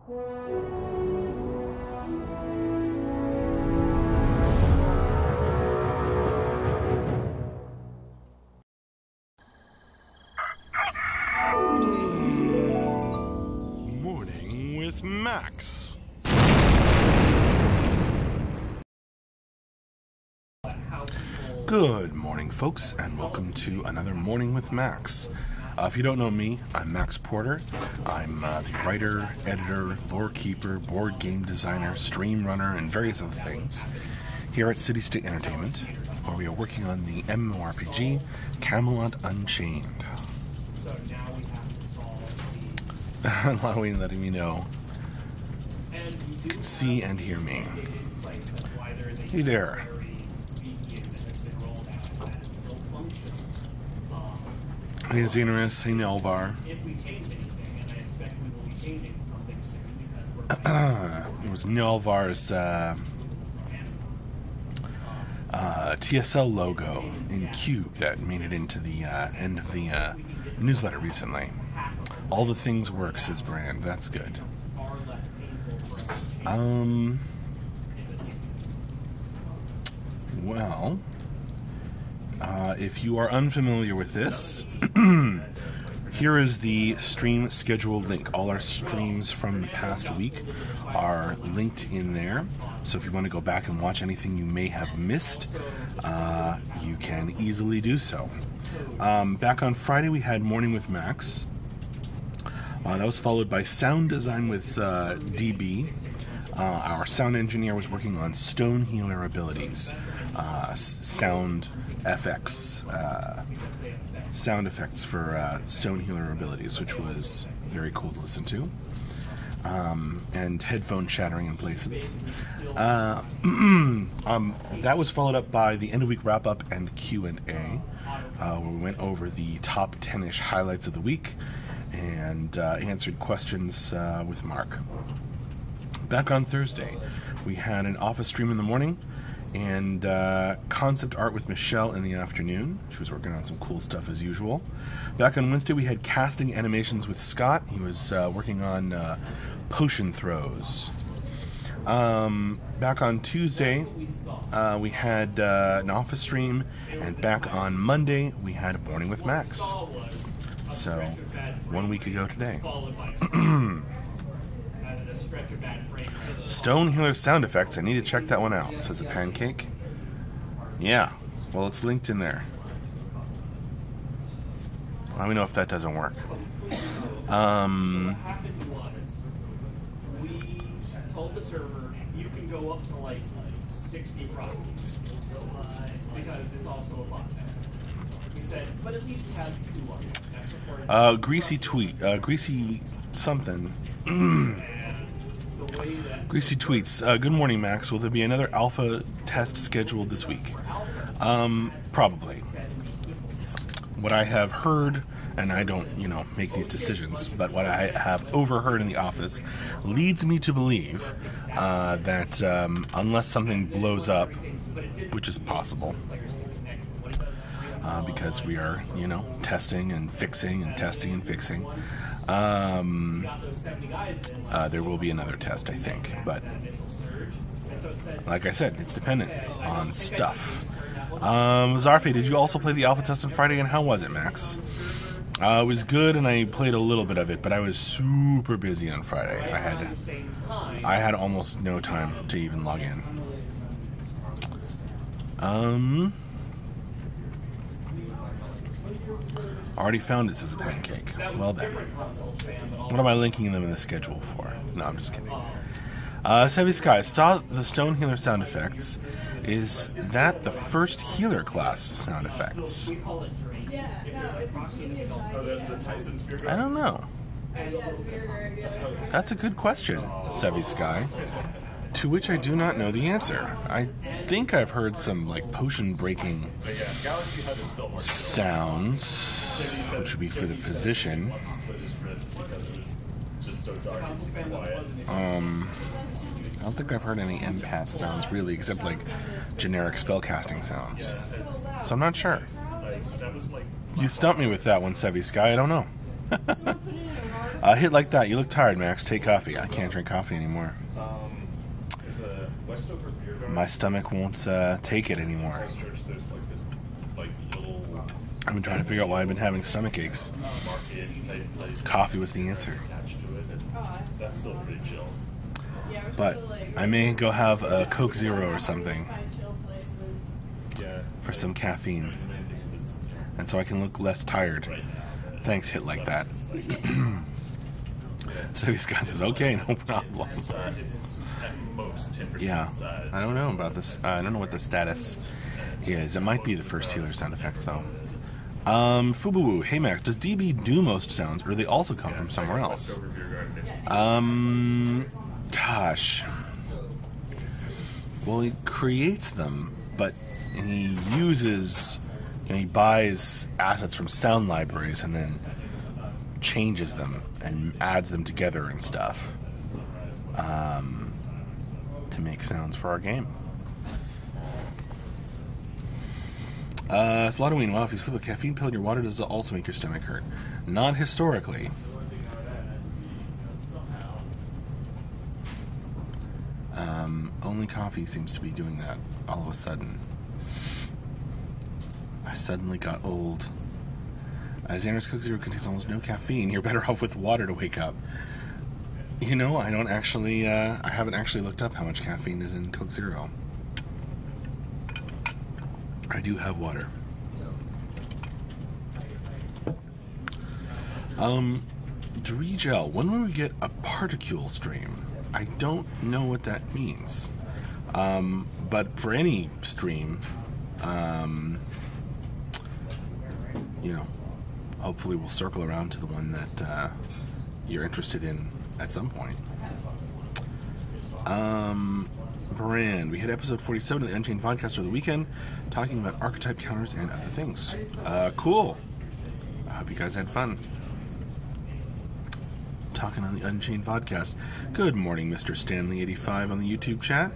Morning with Max. Good morning, folks, and welcome to another Morning with Max. If you don't know me, I'm Max Porter. I'm the writer, editor, lore keeper, board game designer, stream runner, and various other things here at City State Entertainment, where we are working on the MMORPG Camelot Unchained. Allowing and letting me know you can see and hear me. Hey there. Hey Xenorus, hey Nelvar. It was Nelvar's TSL logo in Cube that made it into the end of the newsletter recently. All the things work, says Brand. That's good. Well, if you are unfamiliar with this, here is the stream schedule link. All our streams from the past week are linked in there. So if you want to go back and watch anything you may have missed, you can easily do so. Back on Friday, we had Morning with Max. That was followed by Sound Design with DB. Our sound engineer was working on Stone Healer abilities, sound effects for Stone Healer abilities, which was very cool to listen to, and headphone shattering in places. That was followed up by the end of week wrap up and Q&A, where we went over the top 10-ish highlights of the week and answered questions with Mark. Back on Thursday, we had an office stream in the morning and concept art with Michelle in the afternoon. She was working on some cool stuff as usual. Back on Wednesday, we had casting animations with Scott. He was working on potion throws. Back on Tuesday, we had an office stream, and back on Monday, we had a Morning with Max. So, 1 week ago today. Stone Healer sound effects. I need to check that one out. Says a pancake. Yeah. Well, it's linked in there. Let me know if that doesn't work. We told the server you can go up to like 60 proxies because it's also a bot. We said, but at least have 2 of them. Greasy tweet. Greasy something. Greasy tweets. Good morning, Max. Will there be another alpha test scheduled this week? Probably. What I have heard, and I don't, make these decisions, but what I have overheard in the office leads me to believe that unless something blows up, which is possible, because we are, testing and fixing and testing and fixing, there will be another test, I think, but like I said, it's dependent on stuff. Zarfe, did you also play the alpha test on Friday, and how was it, Max? It was good, and I played a little bit of it, but I was super busy on Friday. I had almost no time to even log in. Already found it, says a pancake. Well then. What am I linking them in the schedule for? No, I'm just kidding. Sevi Sky, saw the Stone Healer sound effects. Is that the first healer class sound effects? I don't know. That's a good question, Sevi Sky. To which I do not know the answer. I think I've heard some potion breaking sounds, which would be for the physician. I don't think I've heard any empath sounds really, except generic spellcasting sounds. So I'm not sure. You stumped me with that one, Sevi Sky. I don't know. Hit like that. You look tired, Max. Take coffee. I can't drink coffee anymore. There's a Westover beer garden. My stomach won't take it anymore. Church, there's like this like little I've been trying to figure out why I've been having stomach aches. market type place Coffee was the answer. attached to it. And that's still pretty chill. But I may go have a Coke Zero or something Yeah. for some caffeine. The main thing is it's And so I can look less tired. right now. Thanks, Hit Like That. It's like, So Scott says, okay, no problem. it's at most 10% Yeah, size. I don't know about this. I don't know what the status is. It might be the first healer sound effects, though. Fubu, hey Max, does DB do most sounds, or do they also come from somewhere else? Westover beer garden. Gosh. Well, he creates them, but he uses, he buys assets from sound libraries and then changes them and adds them together and stuff to make sounds for our game. It's Halloween. Well, if you slip a caffeine pill in your water, does it also make your stomach hurt? Not historically. Only coffee seems to be doing that all of a sudden. I suddenly got old. Xander's Coke Zero contains almost no caffeine. You're better off with water to wake up. You know, I don't actually, I haven't actually looked up how much caffeine is in Coke Zero. I do have water. Drigel, when will we get a particule stream? I don't know what that means. But for any stream, you know, hopefully we'll circle around to the one that you're interested in at some point. Brand, we hit episode 47 of the Unchained podcast over the weekend, talking about archetype counters and other things. Cool. I hope you guys had fun. Talking on the Unchained podcast. Good morning, Mr. Stanley85 on the YouTube chat.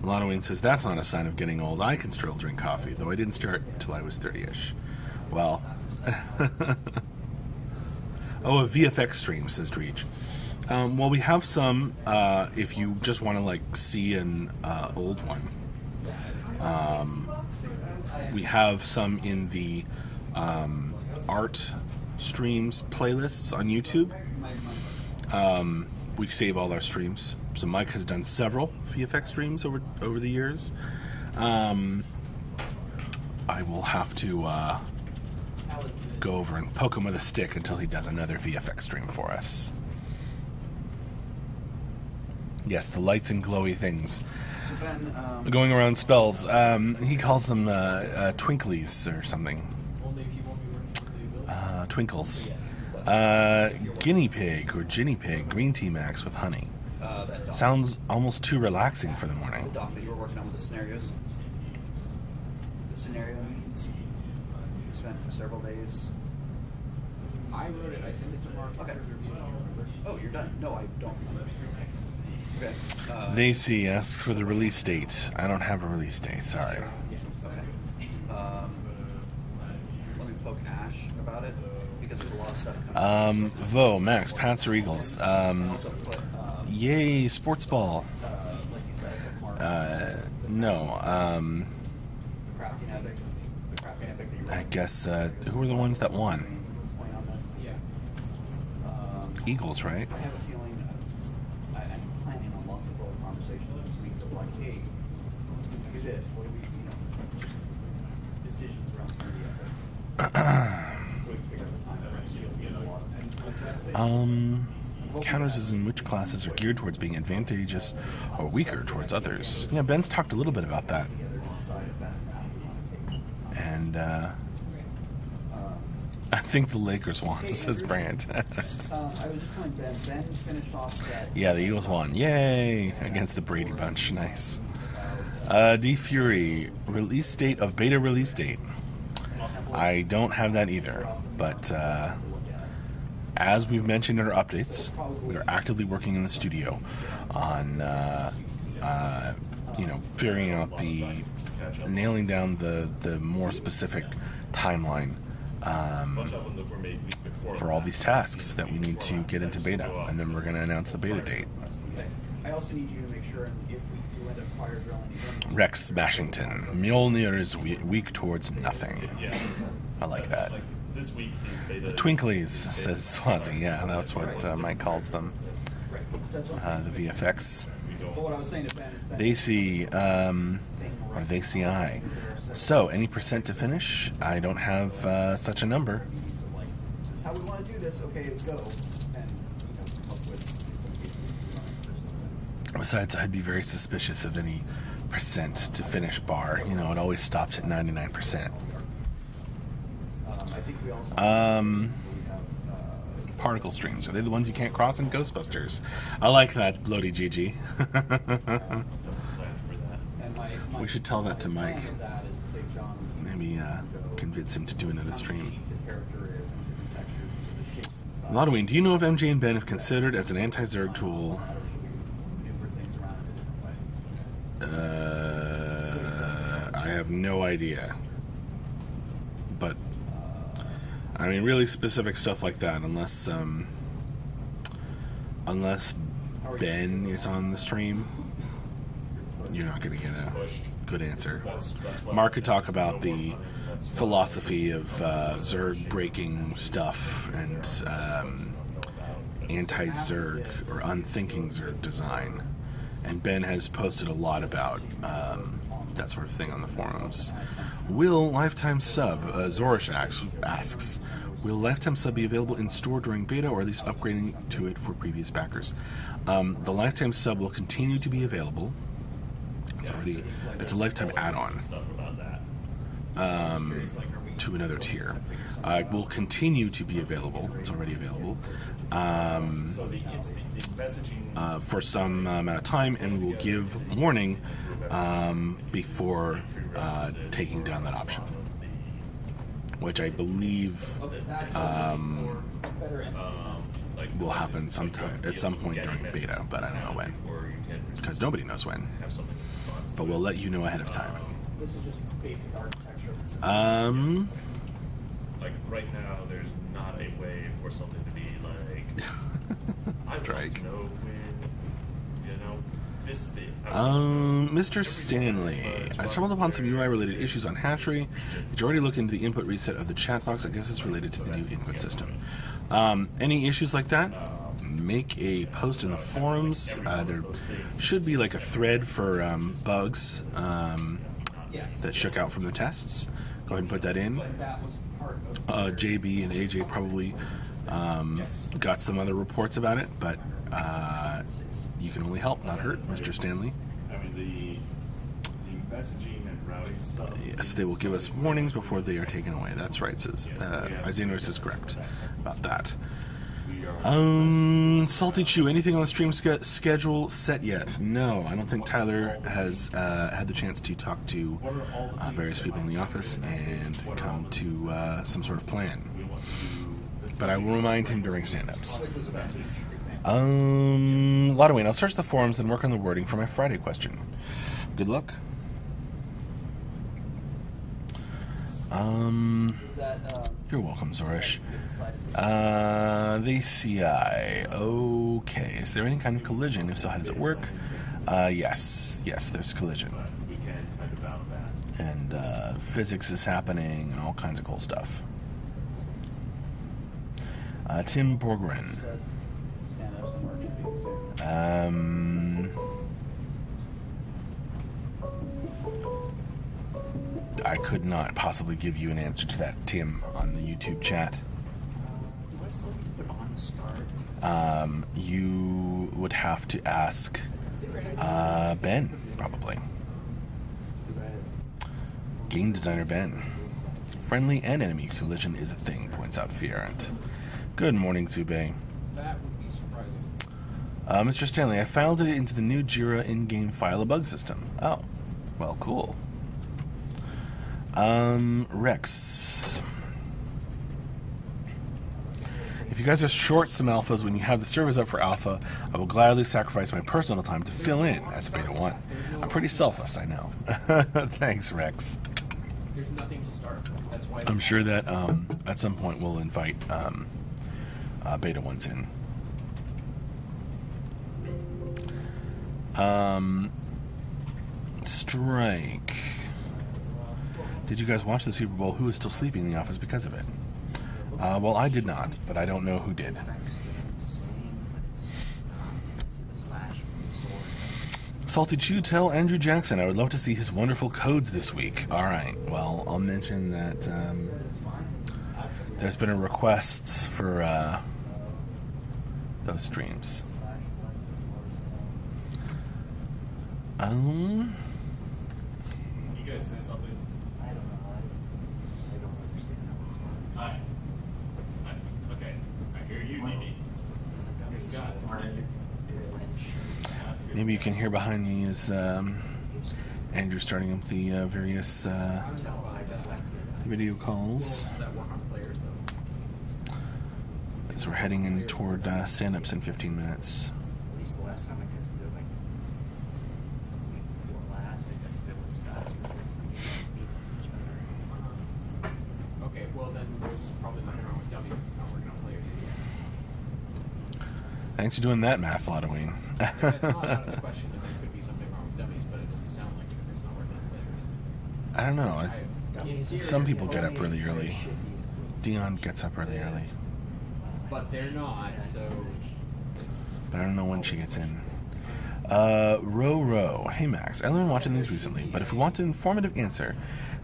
Lanowin says, that's not a sign of getting old. I can still drink coffee, though I didn't start till I was 30-ish. Well... Oh, a VFX stream, says Dreech. Well, we have some, if you just want to, like, see an old one. We have some in the art streams playlists on YouTube. We save all our streams. So Mike has done several VFX streams over the years. I will have to go over and poke him with a stick until he does another VFX stream for us. Yes, the lights and glowy things. So Ben, Going around spells. He calls them twinklies or something. Twinkles. Guinea pig or ginny pig, green tea max with honey. Sounds almost too relaxing for the morning. the doc that you were working on with the scenarios. The scenario needs. We spent several days. I wrote it. I sent it to Mark. Okay. Oh, you're done. No, I don't. Okay. Lacey asks for the release date. I don't have a release date, sorry. Okay. Let me poke Ash about it because there's a lot of stuff coming. Vo, Max, Pats or Eagles? Also put, Yay, sports ball. like you said, Mark. No, Crafting epic. The crafting epic that you I wrote. guess, who were the ones that won? Point on this. Yeah. Eagles, right? I have a feeling I'm planning on lots of little conversations this week of like, hey, do this. What do we, decisions around some of the ethics. So we can figure out the time frame so you'll get a lot of Counters is in which classes are geared towards being advantageous or weaker towards others. Yeah, Ben's talked a little bit about that. And, I think the Lakers won, says Brandt. I was just telling Ben finished off that. Yeah, the Eagles won. Yay! Against the Brady Bunch. Nice. D Fury, release date of beta release date. I don't have that either, but as we've mentioned in our updates, we are actively working in the studio on you know, figuring out nailing down the more specific timeline for all these tasks that we need to get into beta, and then we're going to announce the beta date. I also need you to make sure if we do end up fire drilling again. Rex Smashington. Mjolnir is weak towards nothing. I like that. The Twinklies, says Swansea. Yeah, that's what Mike calls them. The VFX. But what I was saying to Ben is Ben, They see, or they see I. So, any percent to finish? I don't have such a number. like, this is how we want to do this. Okay, let's go. And come up with in some cases Besides, I'd be very suspicious of any percent to finish bar. You know, it always stops at 99%. I think we also Particle streams. Are they the ones you can't cross in Ghostbusters? I like that, Bloody Gigi. We should tell that to Mike. Maybe convince him to do another stream. Lodween, do you know if MJ and Ben have considered as an anti-Zerg tool? I have no idea. But I mean, really specific stuff like that, unless Ben is on the stream, you're not going to get a good answer. Mark could talk about the philosophy of Zerg breaking stuff and anti-Zerg or unthinking Zerg design, and Ben has posted a lot about that sort of thing on the forums. Will Lifetime Sub, Zorish asks, will Lifetime Sub be available in store during beta, or at least upgrading to it for previous backers? The Lifetime Sub will continue to be available. It's a Lifetime add-on to another tier. It will continue to be available. It's already available for some amount of time, and we will give warning before taking down that option, which I believe will happen sometime at some point during beta, but I don't know when, because nobody knows when. But we'll let you know ahead of time. This is just basic architecture. Like right now, there's not a way for something to be like Strike. I want to know when, you know, this thing. Mr. Stanley, I stumbled upon some UI-related issues on Hatchery. Did you already look into the input reset of the chat box? I guess it's related to the new input system. Any issues like that? Make a post in the forums. There should be like a thread for bugs that shook out from the tests. Go ahead and put that in. JB and AJ probably got some other reports about it, but you can only help, not hurt, Mr. Stanley. I mean, the messaging and routing stuff. Yes, they will give us warnings before they are taken away. That's right, says Isaiah Norris is correct about that. Salty Chew, anything on the stream schedule set yet? No, I don't think Tyler has had the chance to talk to various people in the office and come to some sort of plan. But I will remind him during stand-ups. Lodwayne, I'll search the forums and work on the wording for my Friday question. Good luck. You're welcome, Zorish. The CI. Okay. Is there any kind of collision? If so, how does it work? Yes. Yes, there's collision. And physics is happening and all kinds of cool stuff. Tim Borgren. I could not possibly give you an answer to that, Tim, on the YouTube chat. You would have to ask Ben, probably. Game designer Ben. Friendly and enemy collision is a thing, points out Fierent. Good morning, Zube. That would be surprising. Mr. Stanley, I filed it into the new Jira in-game file a bug system. Oh, well, cool. Rex. If you guys are short some alphas when you have the servers up for alpha, I will gladly sacrifice my personal time to fill in as a beta 1. I'm pretty selfless, I know. Thanks, Rex. There's nothing to start. That's why I'm sure that at some point we'll invite beta 1s in. Strike. Did you guys watch the Super Bowl? Who is still sleeping in the office because of it? Well, I did not, but I don't know who did. Salty Chew, tell Andrew Jackson I would love to see his wonderful codes this week. Alright, well, I'll mention that there's been a request for those streams. You guys say something? I don't know. I don't understand how it's going. Hi. Okay. I hear you, Nini. Here's Scott. Maybe you can hear behind me is Andrew starting up the various video calls that work on players, though. as we're heading in toward stand-ups in 15 minutes. At least the last time I guess it like the week before last, I guess it was Scott's because they beat each other. Okay, well then there's probably nothing wrong with dummies. It's not working on players. Thanks for doing that math, Lotoween. It's not out of the question that there could be something wrong with dummies, but it doesn't sound like it if it's not working on players. I don't know. Some people get up really early. Dion gets up really early. But they're not, so it's... But I don't know when she gets in. Row. Hey Max, I learned watching these recently, but if we want an informative answer,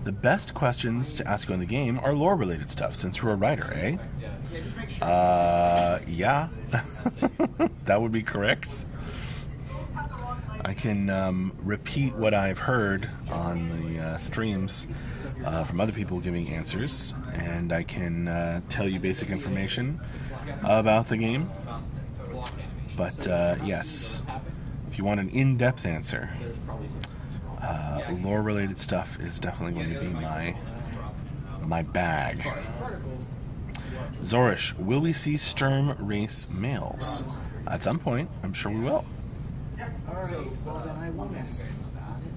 the best questions to ask you in the game are lore-related stuff, since you're a writer, eh? Yeah. That would be correct. I can repeat what I've heard on the streams from other people giving answers, and I can tell you basic information about the game. But yes, if you want an in-depth answer, lore-related stuff is definitely going to be my bag. Zorish, will we see Sturm race males? At some point, I'm sure we will. Alright, well then I won't ask him about it.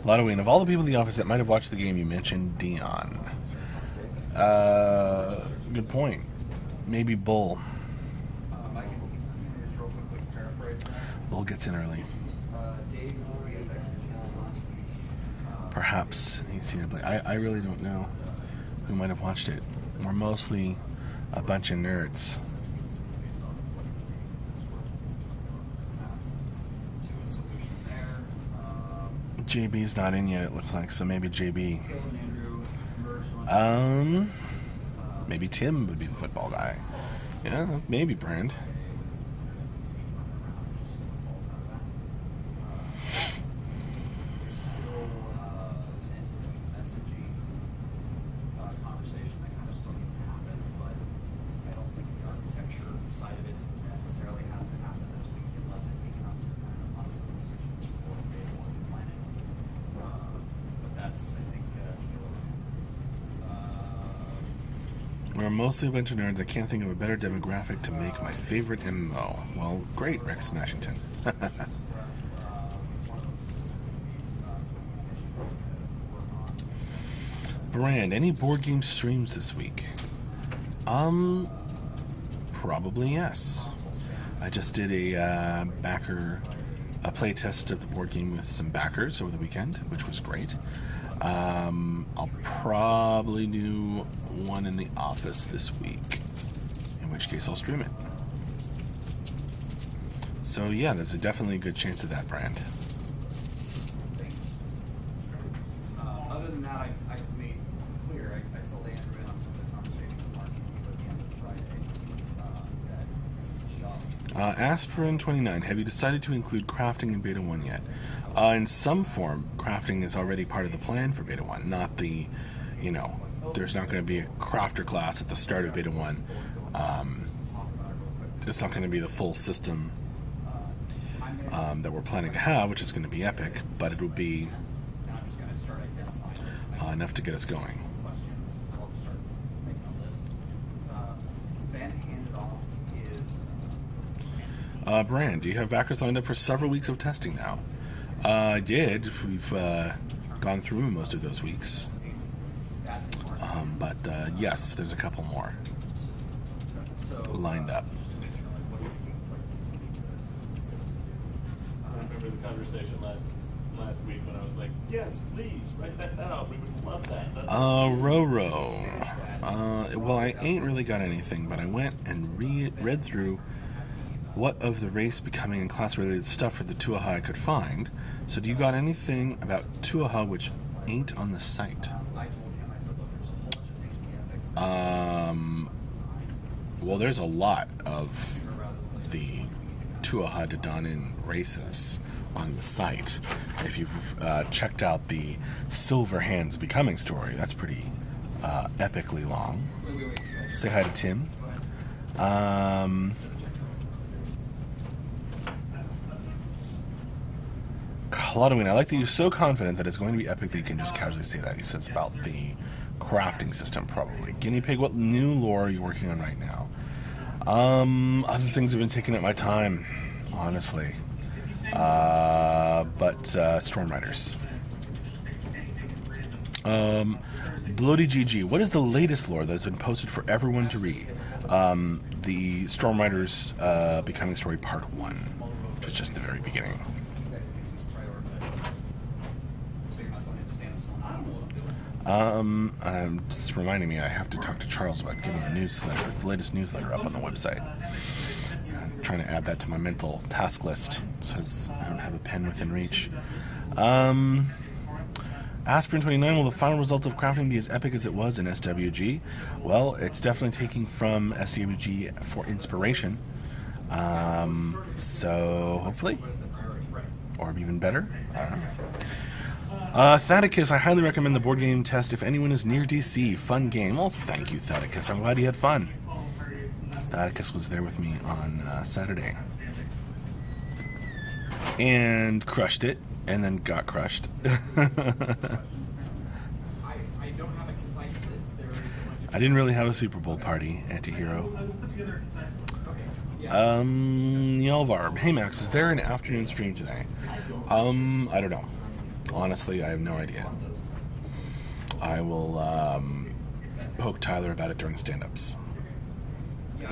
Lotoween, of all the people in the office that might have watched the game, you mentioned Dion. Good point. Maybe Bull. Bull gets in early. Perhaps he's seen it play. I really don't know who might have watched it. We're mostly a bunch of nerds. JB's not in yet, it looks like, so maybe JB. Maybe Tim would be the football guy. Yeah, maybe Brand. We're mostly a bunch of nerds. I can't think of a better demographic to make my favorite MMO. Well, great, Rex Smashington. Brand, any board game streams this week? Probably yes. I just did a play test of the board game with some backers over the weekend, which was great. I'll probably do one in the office this week, in which case I'll stream it. So yeah, there's definitely a good chance of that, Brand. Other than that, I've made clear, I filled Andrew in on some of the conversation with Mark at the end of Friday. Aspirin 29, have you decided to include crafting in Beta 1 yet? In some form, crafting is already part of the plan for Beta 1, not the, there's not going to be a crafter class at the start of Beta 1. It's not going to be the full system that we're planning to have, which is going to be epic, but it'll be enough to get us going. Brand, do you have backers lined up for several weeks of testing now? I did. We've gone through most of those weeks. But yes, there's a couple more lined up. I remember the conversation last week when I was like, yes, please, write that down. We would love that. Roro. Well, I ain't really got anything, but I went and read through what of the race becoming and class-related stuff for the Tuaha I could find. So do you got anything about Tuaha which ain't on the site? Well, there's a lot of the Tuaha Dadanin races on the site. If you've checked out the Silver Hands Becoming story, that's pretty epically long. Say hi to Tim. Halloween, I like that you're so confident that it's going to be epic that you can just casually say that. He says about the crafting system, probably. Guinea Pig, what new lore are you working on right now? Other things have been taking up my time, honestly. But Storm Riders. Bloody GG, what is the latest lore that's been posted for everyone to read? The Storm Riders Becoming Story Part 1, which is just the very beginning. It's reminding me I have to talk to Charles about getting the latest newsletter up on the website. I'm trying to add that to my mental task list since I don't have a pen within reach. Aspirin 29, will the final result of crafting be as epic as it was in SWG? Well, it's definitely taking from SWG for inspiration. So hopefully, or even better. I don't know. Thaddeus, I highly recommend the board game test if anyone is near DC. Fun game. Well, thank you, Thaddeus. I'm glad you had fun. Thaddeus was there with me on Saturday. And crushed it, and then got crushed. I don't have a concise list. I didn't really have a Super Bowl party, Antihero. Yelvarb. Hey, Max, is there an afternoon stream today? I don't know. Honestly, I have no idea. I will poke Tyler about it during stand-ups in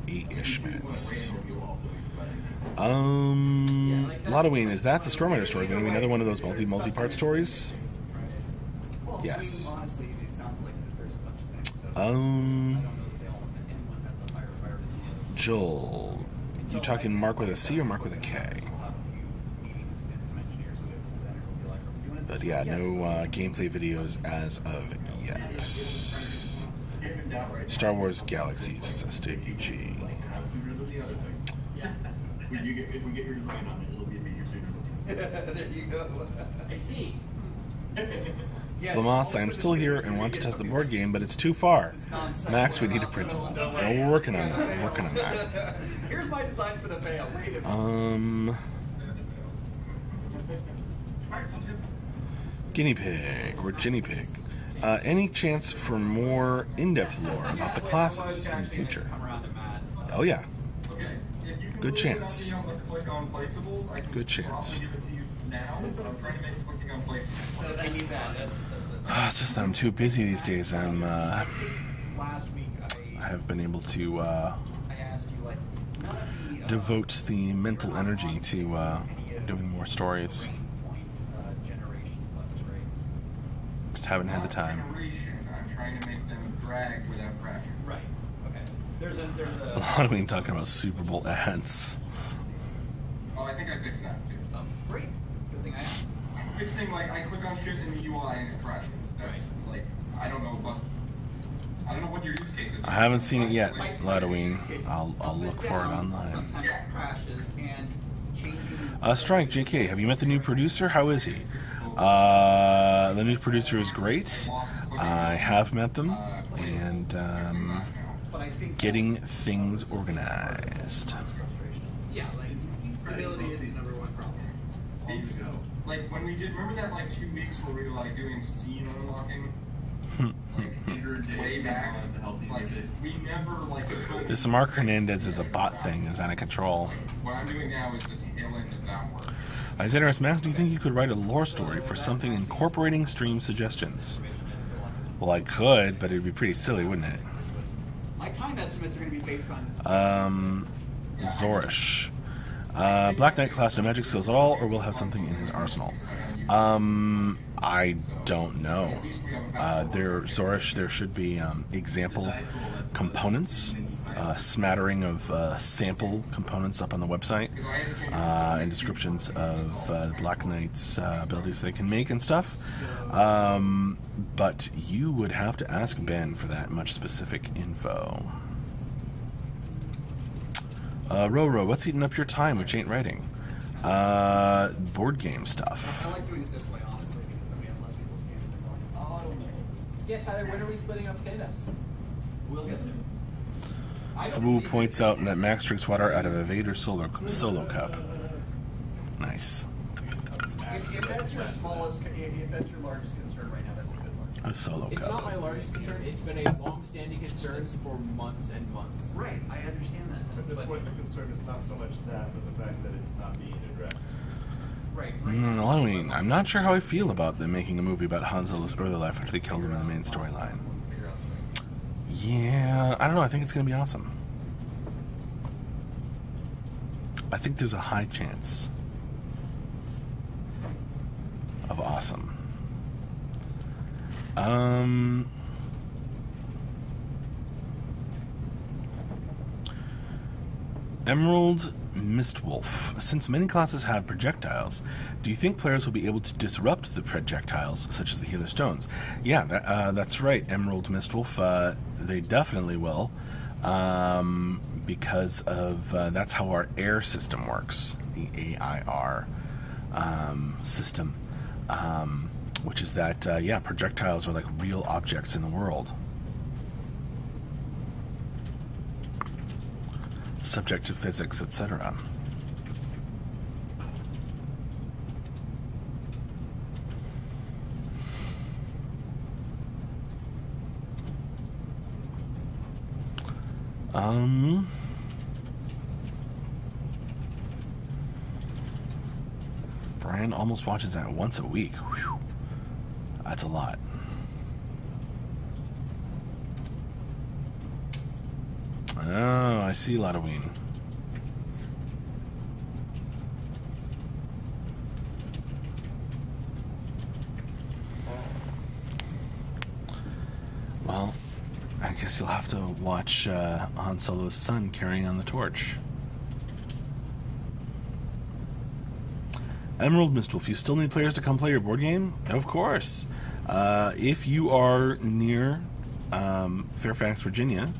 8-ish minutes. Halloween, is that the Storm Rider story going to be another one of those multi-part stories? Yes. Joel, you talking Mark with a C or Mark with a K? But yeah, no gameplay videos as of yet. Star Wars Galaxies is SWG. If we get your design on it, it'll be me There you go. I see. Flamas, I am still here and want to test the board game, but it's too far. Max, we need a printable. No, we're working on that. Here's my design for the fail. Guinea Pig or Ginny Pig. Any chance for more in-depth lore about the classes in the future? Oh yeah. Good chance. Good chance. It's just that I'm too busy these days. I have been able to devote the mental energy to doing more stories. Just haven't had the time. I'm trying to make them drag without crashing. Right. Okay. There's a A lot of we talking about Super Bowl ads. Oh, I think I fixed that too. Great. Good thing I asked. I'm fixing, like, I click on shit in the UI and it crashes. That's, like, I don't know what your use case is. I haven't seen it yet, Ladoween. I'll look for it online. Sometimes it crashes and changing. Strike, JK, have you met the new producer? How is he? The new producer is great. I have met them, and getting things organized. Yeah, like, stability is the number one problem. Like, when we did, remember that, like, 2 weeks where we were, like, doing scene unlocking? way back. Like, we never, like, This Mark Hernandez is a bot thing is out of control. what I'm doing now is the tail end of that work. Isaiah Max, do you think you could write a lore story for something incorporating stream suggestions? Well, I could, but it'd be pretty silly, wouldn't it? My time estimates are going to be based on. Zorish. Black Knight class no magic skills at all, or will have something in his arsenal. I don't know. Zorish, there should be example components, smattering of sample components up on the website, and descriptions of Black Knight's abilities they can make and stuff. But you would have to ask Ben for that much specific info. Roro, what's eating up your time which ain't writing? Board game stuff. I like doing it this way, honestly, because then we have less people standing there going, oh, I don't know. Yeah, Tyler, when are we splitting up stand-ups? We'll get there. Fabu points out that Max drinks water out of a Vader solo cup. Nice. If that's your smallest, if that's your largest concern right now, that's a good one. A solo It's cup. not my largest concern. It's been a long-standing concern for months and months. Right, I understand that. At this point, the concern is not so much that, but the fact that it's not being addressed. Right. I mean, I'm not sure how I feel about them making a movie about Han Solo's early life after they killed him in the main storyline. Yeah, I don't know. I think it's going to be awesome. I think there's a high chance of awesome. Emerald Mistwolf. Since many classes have projectiles, do you think players will be able to disrupt the projectiles, such as the Healer Stones? Yeah, that's right, Emerald Mistwolf. They definitely will, because of that's how our air system works, the AIR system, which is that, yeah, projectiles are like real objects in the world. Subject to physics, etc. Brian almost watches that once a week. Whew. That's a lot. Oh, I see Ladoween. Well, I guess you'll have to watch Han Solo's son carrying on the torch. Emerald Mistwolf, you still need players to come play your board game? Of course. If you are near Fairfax, Virginia,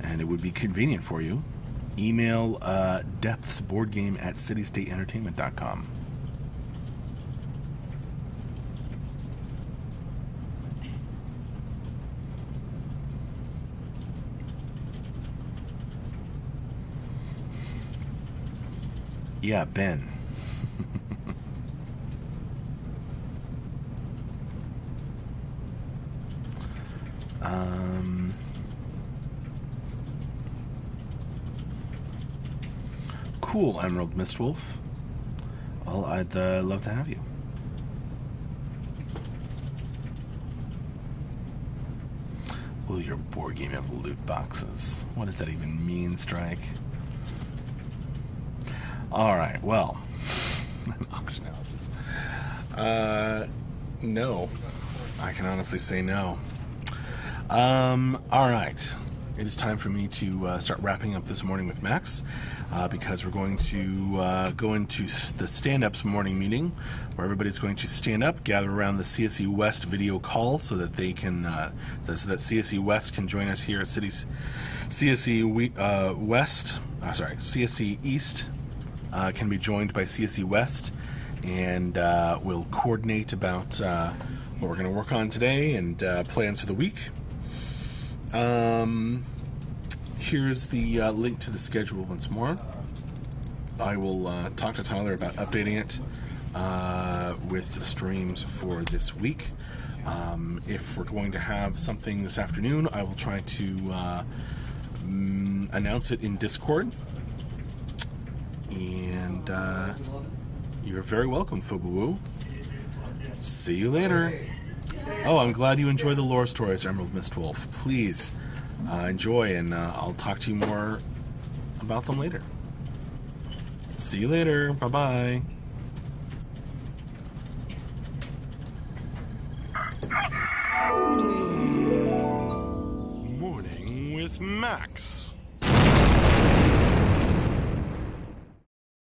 and it would be convenient for you, email depthsboardgame@citystateentertainment.com. Yeah, Ben. Cool, Emerald Mistwolf. Well, I'd love to have you. Will your board game have loot boxes? What does that even mean, Strike? Alright, well. Auction houses. No. I can honestly say no. Alright. It is time for me to start wrapping up this morning with Max, because we're going to go into the stand-ups morning meeting, where everybody's going to stand up, gather around the CSE West video call, so that they can, so that CSE West can join us here at CSE East can be joined by CSE West, and we'll coordinate about what we're going to work on today and plans for the week. Here's the link to the schedule once more. I will talk to Tyler about updating it with streams for this week. If we're going to have something this afternoon, I will try to announce it in Discord. And you're very welcome, Fubuwu. See you later. Oh, I'm glad you enjoy the lore stories, Emerald Mistwolf. Please enjoy, and I'll talk to you more about them later. See you later. Bye-bye. Morning with Max.